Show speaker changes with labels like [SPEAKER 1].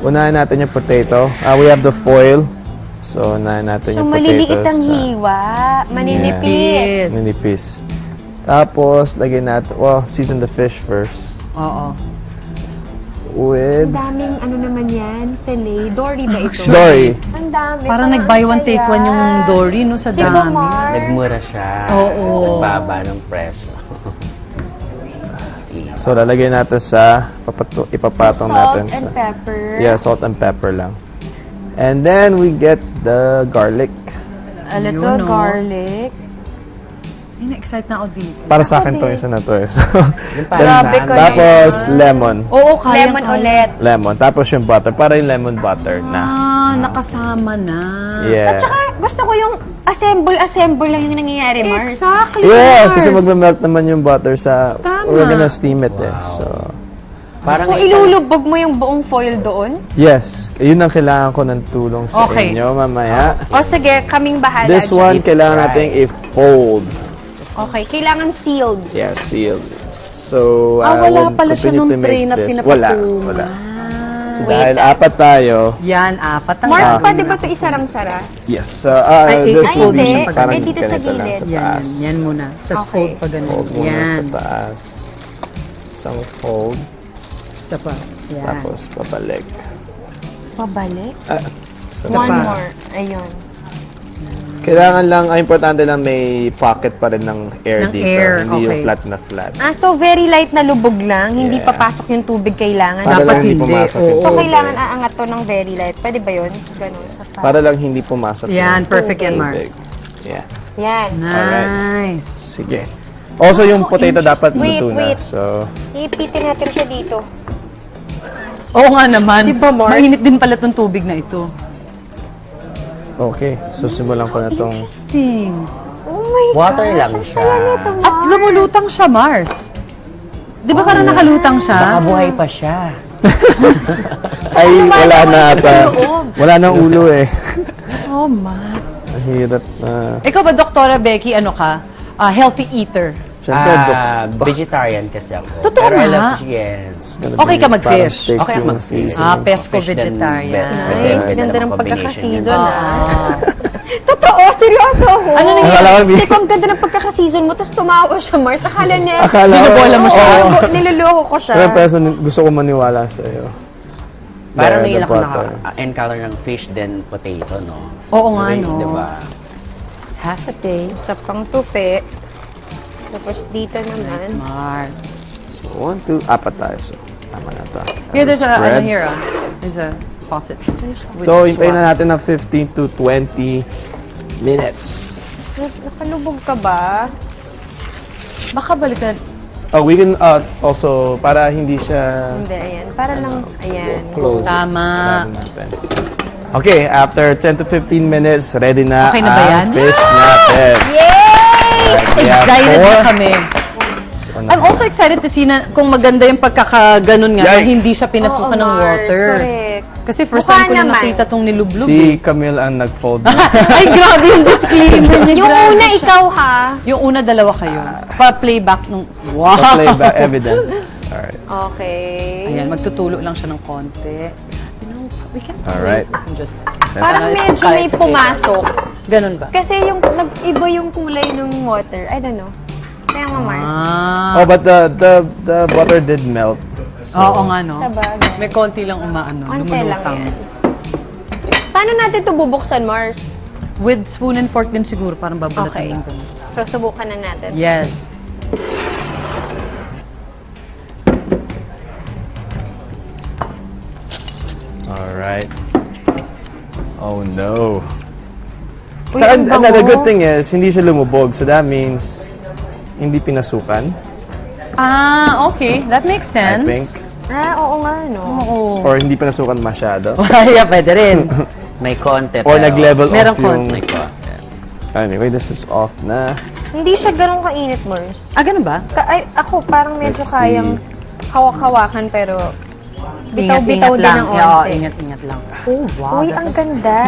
[SPEAKER 1] Unahin natin yung potato. We have the foil. So, unahin natin yung potatoes.
[SPEAKER 2] So, maliliit ang hiwa. Maninipis.
[SPEAKER 1] Manipis. Tapos, lagyan natin, season the fish first.
[SPEAKER 3] Oo.
[SPEAKER 1] With
[SPEAKER 2] Ang daming ano naman yan, filet. Dory ba ito?
[SPEAKER 1] dory.
[SPEAKER 2] Ang dami.
[SPEAKER 3] Parang nag-buy one, take one yung dory, no? Sa
[SPEAKER 2] Diba,
[SPEAKER 3] dami.
[SPEAKER 2] Mars?
[SPEAKER 4] Nagmura siya.
[SPEAKER 3] Oo.
[SPEAKER 4] Nagbaba ng presyo.
[SPEAKER 1] So, lalagay natin sa, ipapatong natin sa...
[SPEAKER 2] Salt and pepper.
[SPEAKER 1] Yeah, salt and pepper lang. And then, we get the garlic.
[SPEAKER 2] A little
[SPEAKER 3] Yun, no?
[SPEAKER 2] garlic.
[SPEAKER 3] Ay, na-excite na ako dito.
[SPEAKER 1] Para sa akin to isa na to eh. So,
[SPEAKER 2] Grabe ka
[SPEAKER 1] tapos, lemon.
[SPEAKER 3] Oo, kaya.
[SPEAKER 2] Lemon ulit.
[SPEAKER 1] Lemon. Tapos yung butter. Para yung lemon butter na.
[SPEAKER 3] Nakasama na.
[SPEAKER 1] Yeah.
[SPEAKER 2] At saka, gusto ko yung assemble lang yung nangyayari, Mars.
[SPEAKER 3] Exactly.
[SPEAKER 1] Yeah, kasi magme-melt naman yung butter sa...
[SPEAKER 3] Tama.
[SPEAKER 1] We're gonna steam it eh. So,
[SPEAKER 4] Parang
[SPEAKER 2] So, ilulubog mo yung buong foil doon?
[SPEAKER 1] yes. Yun ang kailangan ko ng tulong sa
[SPEAKER 3] Okay.
[SPEAKER 1] inyo mamaya.
[SPEAKER 2] O sige, kaming bahala
[SPEAKER 1] This
[SPEAKER 2] dyan.
[SPEAKER 1] one, kailangan nating i-fold.
[SPEAKER 2] Okay, kailangan sealed.
[SPEAKER 1] Yeah, sealed. So,
[SPEAKER 3] Wala
[SPEAKER 1] we'll
[SPEAKER 3] pala siya
[SPEAKER 1] continue
[SPEAKER 3] nung
[SPEAKER 1] to make
[SPEAKER 3] tray na
[SPEAKER 1] this.
[SPEAKER 3] pinapatungan.
[SPEAKER 1] Wala. So, dahil apat tayo,
[SPEAKER 3] Yan, apat ang
[SPEAKER 2] Mars,
[SPEAKER 3] gagawin
[SPEAKER 2] pwede ba
[SPEAKER 3] na.
[SPEAKER 2] ito isarang-sara?
[SPEAKER 1] yes.
[SPEAKER 3] Ay,
[SPEAKER 1] This
[SPEAKER 3] ay,
[SPEAKER 1] will
[SPEAKER 2] hindi.
[SPEAKER 1] be parang
[SPEAKER 2] Ay, dito sa
[SPEAKER 1] ganito lang
[SPEAKER 2] gilid.
[SPEAKER 1] sa
[SPEAKER 3] Yan,
[SPEAKER 1] taas.
[SPEAKER 3] yan muna. Tapos
[SPEAKER 2] Okay.
[SPEAKER 3] fold pa ganun.
[SPEAKER 1] Fold muna sa
[SPEAKER 3] Yan.
[SPEAKER 1] taas. Isang fold.
[SPEAKER 3] Isa pa. Yan.
[SPEAKER 1] Tapos, pabalik.
[SPEAKER 2] Pabalik?
[SPEAKER 1] So,
[SPEAKER 2] One
[SPEAKER 3] pa.
[SPEAKER 2] more. Ayun.
[SPEAKER 1] kailangan lang, ang importante lang may pocket pa rin ng air
[SPEAKER 3] Ng
[SPEAKER 1] dito.
[SPEAKER 3] air,
[SPEAKER 1] Hindi yung
[SPEAKER 3] okay.
[SPEAKER 1] flat na flat.
[SPEAKER 2] So very light na lubog lang. Hindi
[SPEAKER 1] Yeah.
[SPEAKER 2] papasok yung tubig kailangan.
[SPEAKER 1] Para
[SPEAKER 3] Dapat
[SPEAKER 1] lang hindi
[SPEAKER 3] hindi,
[SPEAKER 1] pumasok
[SPEAKER 3] oo.
[SPEAKER 1] yung
[SPEAKER 2] So
[SPEAKER 1] tubig.
[SPEAKER 2] kailangan aangat to ng very light. Pwede ba yun? Ganun.
[SPEAKER 1] Para lang hindi pumasok
[SPEAKER 3] Yan,
[SPEAKER 1] yung
[SPEAKER 3] perfect yan,
[SPEAKER 1] tubig.
[SPEAKER 3] Mars.
[SPEAKER 1] Yeah.
[SPEAKER 2] Yan.
[SPEAKER 3] Nice.
[SPEAKER 1] Sige. Also, yung potato dapat
[SPEAKER 2] Wait,
[SPEAKER 1] luto na.
[SPEAKER 2] wait.
[SPEAKER 1] So,
[SPEAKER 2] Ipitin natin siya dito.
[SPEAKER 3] Oo nga naman.
[SPEAKER 2] Diba, Mars?
[SPEAKER 3] Mainit din pala tong tubig na ito.
[SPEAKER 1] okay. So, simulan ko na tong...
[SPEAKER 3] Interesting.
[SPEAKER 2] Oh my
[SPEAKER 4] Water
[SPEAKER 2] gosh.
[SPEAKER 4] lang
[SPEAKER 2] ang
[SPEAKER 4] siya.
[SPEAKER 2] saya nito,
[SPEAKER 3] At
[SPEAKER 2] Mars.
[SPEAKER 3] lumulutang siya, Mars. Di ba parang nakalutang siya?
[SPEAKER 4] Baka buhay pa siya.
[SPEAKER 1] Ay, wala na ata. Wala nang ulo eh.
[SPEAKER 3] Oh my.
[SPEAKER 1] Mahirap na.
[SPEAKER 3] Ikaw ba, Doktora Becky, ano ka? Healthy eater.
[SPEAKER 1] Siyempre,
[SPEAKER 4] Vegetarian kasi ako.
[SPEAKER 3] Totoo
[SPEAKER 4] Pero I
[SPEAKER 3] nga.
[SPEAKER 4] love chickens.
[SPEAKER 3] Okay ka mag-fish?
[SPEAKER 4] Okay ako mag-fish.
[SPEAKER 3] Pesco
[SPEAKER 4] Fish then
[SPEAKER 3] vegetarian.
[SPEAKER 4] Kasi
[SPEAKER 2] Nice.
[SPEAKER 4] may
[SPEAKER 2] Ganda
[SPEAKER 4] dalawang
[SPEAKER 2] ng
[SPEAKER 4] combination yun.
[SPEAKER 2] pagkaka-season,
[SPEAKER 3] Ah.
[SPEAKER 2] Totoo, seryoso ako.
[SPEAKER 3] Ano nangyari?
[SPEAKER 1] Akala ko,
[SPEAKER 2] Kasi kung ganda ng pagkaka-season mo, tapos tumawa siya, Mars. Akala niya,
[SPEAKER 3] Binobola mo siya.
[SPEAKER 2] niloloko ko siya.
[SPEAKER 1] Pero gusto ko maniwala sa iyo.
[SPEAKER 4] Parang
[SPEAKER 1] The
[SPEAKER 4] ngayon ako
[SPEAKER 1] butter.
[SPEAKER 4] naka-encounter ng fish then potato, no?
[SPEAKER 3] Oo nga, no?
[SPEAKER 4] Diba?
[SPEAKER 3] Half a day.
[SPEAKER 2] Sa pang-tupi. Tapos dito naman.
[SPEAKER 3] Mars.
[SPEAKER 1] So, 1, 2, apat tayo. So, tama na ito.
[SPEAKER 3] Yeah, there's a,
[SPEAKER 1] Spread.
[SPEAKER 3] ano here, there's a faucet.
[SPEAKER 1] So, hintayin na natin ng 15 to 20 minutes.
[SPEAKER 2] Nakalubog ka ba?
[SPEAKER 3] Baka balikan.
[SPEAKER 1] Oh, we can also, para hindi siya
[SPEAKER 2] Hindi, ayan. Para lang, ayan.
[SPEAKER 1] close.
[SPEAKER 3] Tama.
[SPEAKER 1] Sarado natin. Okay, after 10 to 15 minutes, ready na
[SPEAKER 3] Okay na ba yan?
[SPEAKER 1] ang fish natin.
[SPEAKER 2] Yay!
[SPEAKER 1] We have
[SPEAKER 3] Excited
[SPEAKER 1] four.
[SPEAKER 3] na kami. I'm also excited to see na kung maganda yung pagkakaganon nga na
[SPEAKER 1] Yikes.
[SPEAKER 3] hindi siya pinasukan
[SPEAKER 2] Oo,
[SPEAKER 3] ng
[SPEAKER 2] Mars,
[SPEAKER 3] water.
[SPEAKER 2] correct.
[SPEAKER 3] Kasi first
[SPEAKER 2] Mukha
[SPEAKER 3] time ko na
[SPEAKER 2] naman.
[SPEAKER 3] nakita tong nilublog.
[SPEAKER 1] Si Camille ang nag-fold.
[SPEAKER 3] Ay, grabe yung disclaimer niya.
[SPEAKER 2] Yung
[SPEAKER 3] grabe
[SPEAKER 2] una,
[SPEAKER 3] siya.
[SPEAKER 2] ikaw ha.
[SPEAKER 3] Yung una, dalawa kayo. Pa-playback nung... Wow!
[SPEAKER 1] Playback evidence. Alright.
[SPEAKER 2] Okay.
[SPEAKER 3] Ayan, magtutulo lang siya ng konti. You know, we can
[SPEAKER 1] Alright.
[SPEAKER 3] this and just...
[SPEAKER 2] Parang
[SPEAKER 3] Ano, it's
[SPEAKER 2] medyo
[SPEAKER 3] okay,
[SPEAKER 2] may
[SPEAKER 3] it's okay.
[SPEAKER 2] pumasok.
[SPEAKER 3] Ganun ba?
[SPEAKER 2] Kasi yung nag-iba yung kulay ng water. I don't know. Kaya nga, Mars.
[SPEAKER 3] Ah.
[SPEAKER 1] Oh, but the butter did melt.
[SPEAKER 3] Oo nga, no?
[SPEAKER 2] Sa bagay.
[SPEAKER 3] May konti lang umaano,
[SPEAKER 2] Konti lang
[SPEAKER 3] lumulutang.
[SPEAKER 2] yan. Paano natin ito bubuksan, Mars?
[SPEAKER 3] With spoon and fork din siguro, parang
[SPEAKER 2] Okay.
[SPEAKER 3] babalatin ko.
[SPEAKER 2] So, subukan na natin.
[SPEAKER 3] Yes.
[SPEAKER 1] Alright. Oh no.
[SPEAKER 2] Uy,
[SPEAKER 1] Sa
[SPEAKER 2] ang bango.
[SPEAKER 1] another good thing is, hindi siya lumubog. So that means, hindi pinasukan,
[SPEAKER 3] Ah, okay. That makes
[SPEAKER 1] I
[SPEAKER 3] sense.
[SPEAKER 1] think.
[SPEAKER 2] Oo nga, no?
[SPEAKER 3] Oo.
[SPEAKER 1] Or hindi pinasukan masyado.
[SPEAKER 3] Yeah, pwede rin.
[SPEAKER 4] May konti
[SPEAKER 1] Or
[SPEAKER 4] pero-
[SPEAKER 1] nag-level
[SPEAKER 3] Meron
[SPEAKER 1] off yung...
[SPEAKER 4] May konti.
[SPEAKER 1] Anyway, this is off na.
[SPEAKER 2] Hindi siya ganun kainit, Mars.
[SPEAKER 3] Ah, ganun ba?
[SPEAKER 2] Ako, parang medyo
[SPEAKER 1] Let's see.
[SPEAKER 2] kayang hawak-hawakan, pero bitaw-bitaw
[SPEAKER 3] Ingat-ingat
[SPEAKER 2] din
[SPEAKER 3] lang.
[SPEAKER 2] ng
[SPEAKER 3] Oo,
[SPEAKER 2] onte.
[SPEAKER 3] ingat-ingat lang. Oh, wow.
[SPEAKER 2] Uy, ang ganda.